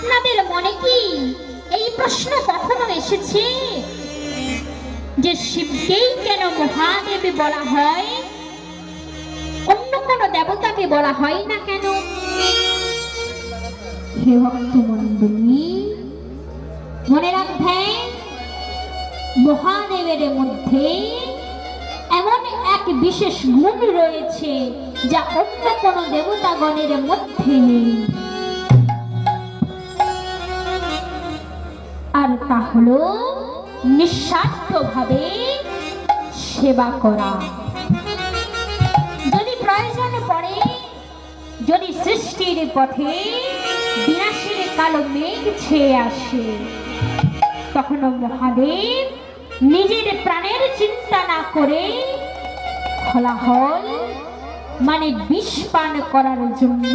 আপনাদের মনে কি এই প্রশ্ন কখনো এসেছে যে শিবকেই কেন মহাদেব বলা হয়, অন্য কোন দেবতাকে বলা হয় না কেন? হে ভক্তমণ্ডলী, মনে রাখবেন মহাদেবের মধ্যে এমন এক বিশেষ গুণ রয়েছে যা অন্য কোন দেবতাগণের মধ্যে নেই, আর তা হলো নিঃস্বার্থভাবে সেবা করা। যদি প্রয়োজন পড়ে, যদি সৃষ্টির পথে বিনাশের কালো মেঘ ছেয়ে আসে, তখন মহাদেব নিজের প্রাণের চিন্তা না করে হলাহল মানে বিষ পান করার জন্য